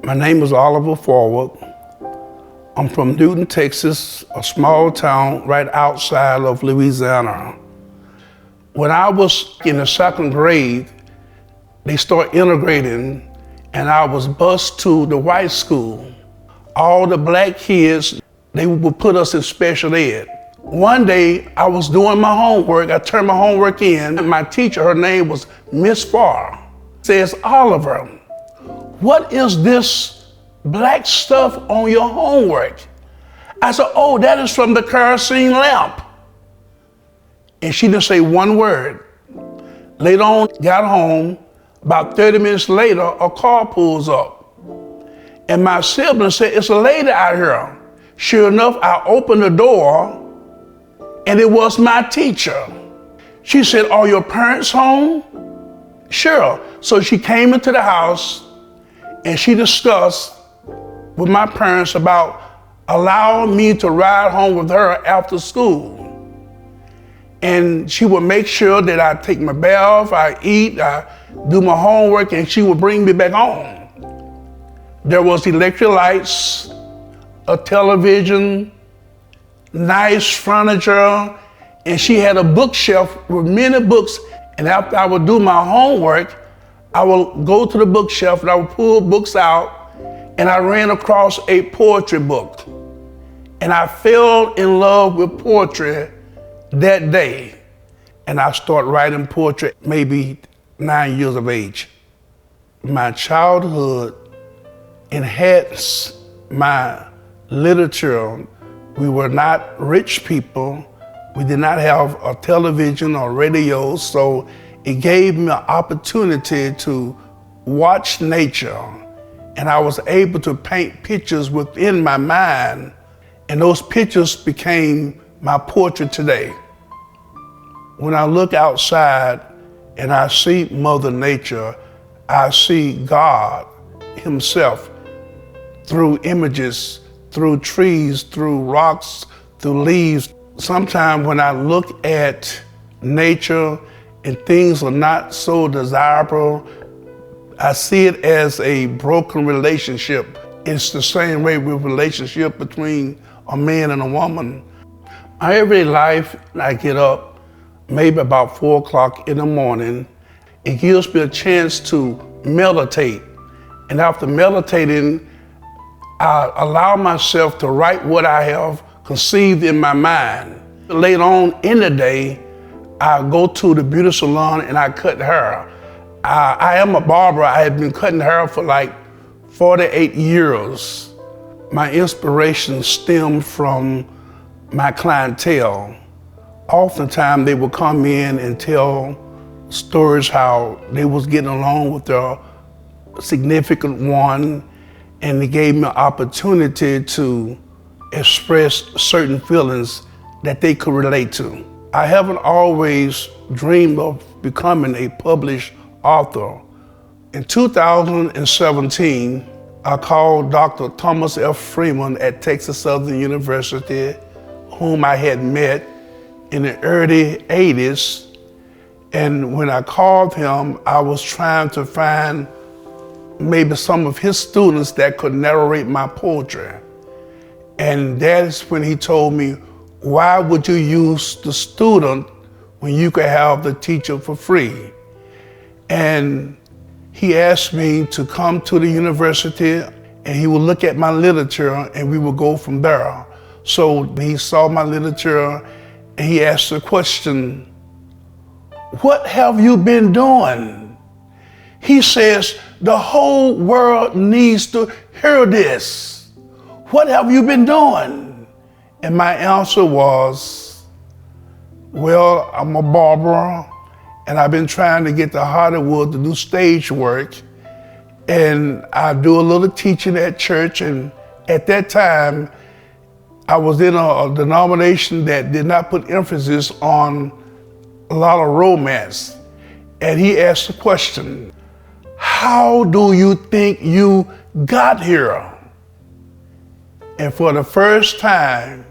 My name is Oliver Forward. I'm from Newton, Texas, a small town right outside of Louisiana. When I was in the second grade, they started integrating, and I was bused to the white school. All the black kids, they would put us in special ed. One day, I was doing my homework. I turned my homework in, and my teacher, her name was Miss Farr, says, "Oliver, what is this black stuff on your homework?" I said, "Oh, that is from the kerosene lamp." And she didn't say one word. Later on, got home, about 30 minutes later, a car pulls up. And my sibling said, "It's a lady out here." Sure enough, I opened the door, and it was my teacher. She said, "Are your parents home?" Sure. So she came into the house, and she discussed with my parents about allowing me to ride home with her after school. And she would make sure that I take my bath, I eat, I do my homework, and she would bring me back home. There was electric lights, a television, nice furniture, and she had a bookshelf with many books. And after I would do my homework, I would go to the bookshelf and I would pull books out, and I ran across a poetry book. And I fell in love with poetry that day. And I started writing poetry maybe 9 years of age. My childhood enhanced my literature. We were not rich people. We did not have a television or radio, so it gave me an opportunity to watch nature. And I was able to paint pictures within my mind, and those pictures became my portrait today. When I look outside and I see Mother Nature, I see God Himself through images, through trees, through rocks, through leaves. Sometimes when I look at nature and things are not so desirable, I see it as a broken relationship. It's the same way with relationship between a man and a woman. My everyday life, I get up maybe about 4 o'clock in the morning. It gives me a chance to meditate. And after meditating, I allow myself to write what I have conceived in my mind. Later on in the day, I go to the beauty salon and I cut hair. I am a barber. I have been cutting hair for like 48 years. My inspiration stemmed from my clientele. Oftentimes they would come in and tell stories how they was getting along with their significant one, and it gave me an opportunity to express certain feelings that they could relate to. I haven't always dreamed of becoming a published author. In 2017, I called Dr. Thomas F. Freeman at Texas Southern University, whom I had met in the early 80s. And when I called him, I was trying to find maybe some of his students that could narrate my poetry. And that's when he told me, "Why would you use the student when you could have the teacher for free?" And he asked me to come to the university and he would look at my literature and we would go from there. So he saw my literature and he asked the question, "What have you been doing?" He says, "The whole world needs to hear this. What have you been doing?" And my answer was, "Well, I'm a barber and I've been trying to get to Hollywood to do stage work. And I do a little teaching at church. And at that time, I was in a denomination that did not put emphasis on a lot of romance." And he asked the question, "How do you think you got here?" And for the first time,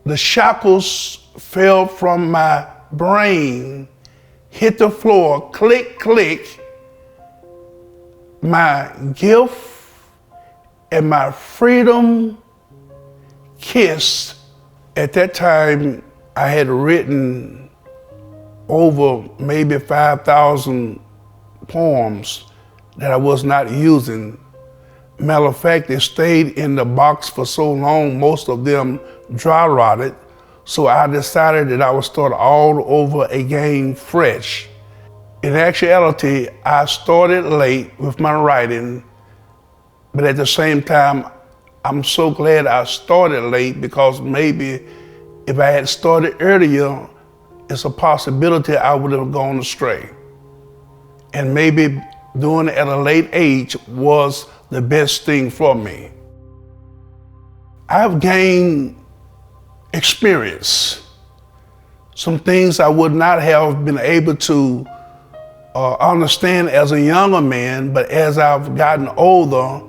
the shackles fell from my brain, hit the floor, click, click, my gift and my freedom kiss. At that time, I had written over maybe 5,000 poems that I was not using. Matter of fact, they stayed in the box for so long, most of them dry rotted. So I decided that I would start all over again fresh. In actuality, I started late with my writing, but at the same time, I'm so glad I started late, because maybe if I had started earlier, it's a possibility I would have gone astray. And maybe doing it at a late age was the best thing for me. I've gained experience, some things I would not have been able to understand as a younger man, but as I've gotten older,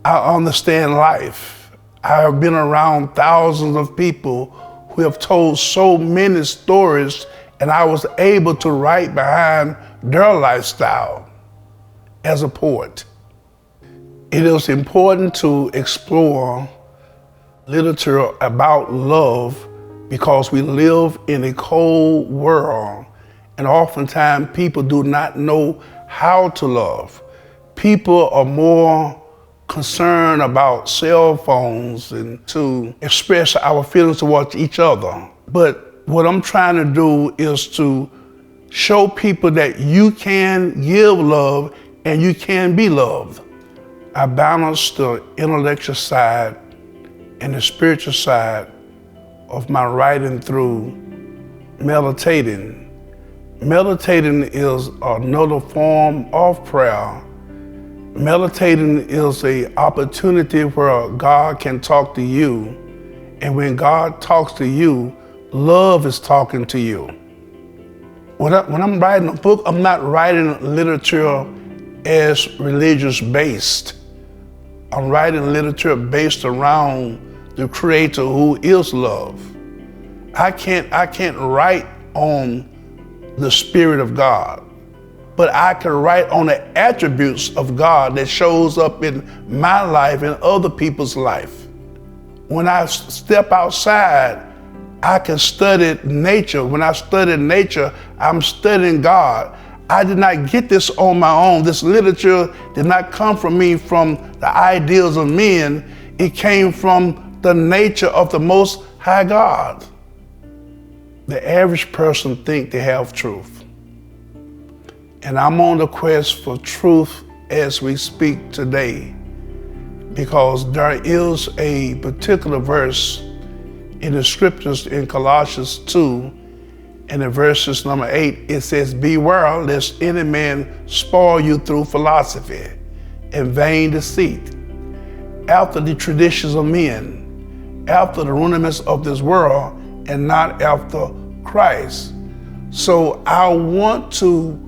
I understand life. I have been around thousands of people who have told so many stories, and I was able to write behind their lifestyle as a poet. It is important to explore literature about love, because we live in a cold world, and oftentimes people do not know how to love. People are more concerned about cell phones and to express our feelings towards each other. But what I'm trying to do is to show people that you can give love and you can be loved. I balance the intellectual side and the spiritual side of my writing through meditating. Meditating is another form of prayer. Meditating is an opportunity where God can talk to you. And when God talks to you, love is talking to you. When I'm writing a book, I'm not writing literature as religious based. I'm writing literature based around the Creator, who is love. I can't write on the Spirit of God, but I can write on the attributes of God that shows up in my life and other people's life. When I step outside, I can study nature. When I study nature, I'm studying God. I did not get this on my own. This literature did not come from me from the ideals of men. It came from the nature of the Most High God. The average person thinks they have truth. And I'm on the quest for truth as we speak today, because there is a particular verse in the scriptures in Colossians 2, and in verses number 8, it says, "Beware lest any man spoil you through philosophy and vain deceit, after the traditions of men, after the rudiments of this world, and not after Christ." So I want to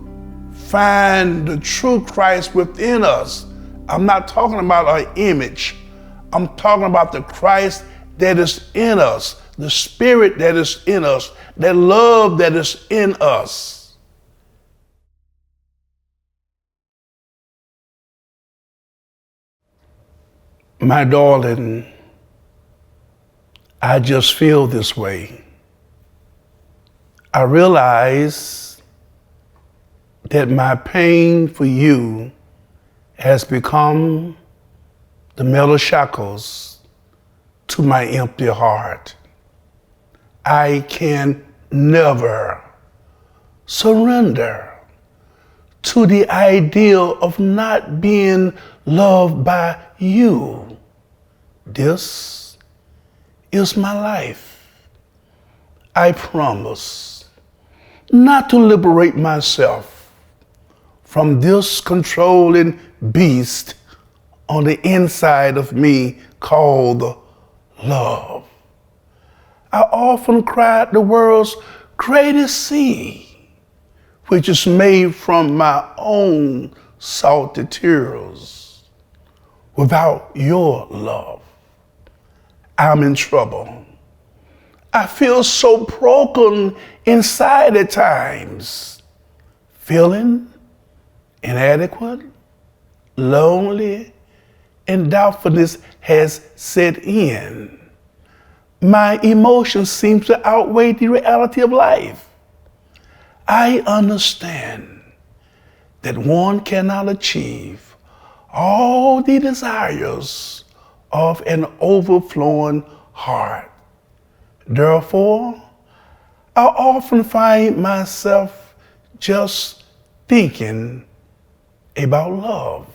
find the true Christ within us. I'm not talking about our image. I'm talking about the Christ that is in us, the Spirit that is in us, that love that is in us. My darling, I just feel this way. I realize that my pain for you has become the metal shackles to my empty heart. I can never surrender to the ideal of not being loved by you. This is my life. I promise not to liberate myself from this controlling beast on the inside of me called love. I often cried the world's greatest sea, which is made from my own salty tears. Without your love, I'm in trouble. I feel so broken inside at times, feeling inadequate, lonely, and doubtfulness has set in. My emotions seem to outweigh the reality of life. I understand that one cannot achieve all the desires of an overflowing heart. Therefore, I often find myself just thinking about love.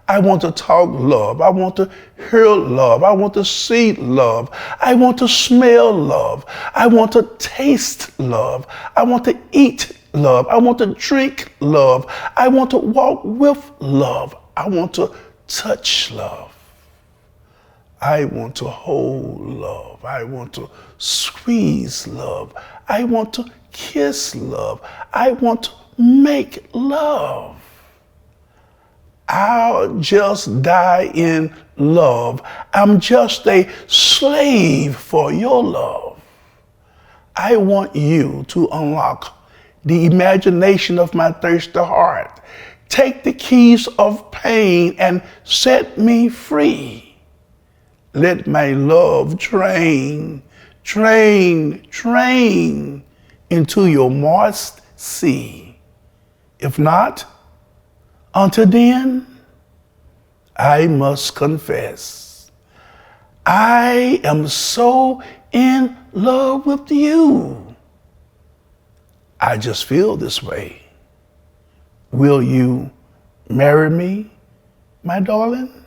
I want to talk love. I want to hear love. I want to see love. I want to smell love. I want to taste love. I want to eat love. I want to drink love. I want to walk with love. I want to touch love. I want to hold love. I want to squeeze love. I want to kiss love. I want to make love. I'll just die in love. I'm just a slave for your love. I want you to unlock the imagination of my thirsty heart. Take the keys of pain and set me free. Let my love drain into your moist sea. If not, until then, I must confess, I am so in love with you. I just feel this way. Will you marry me, my darling?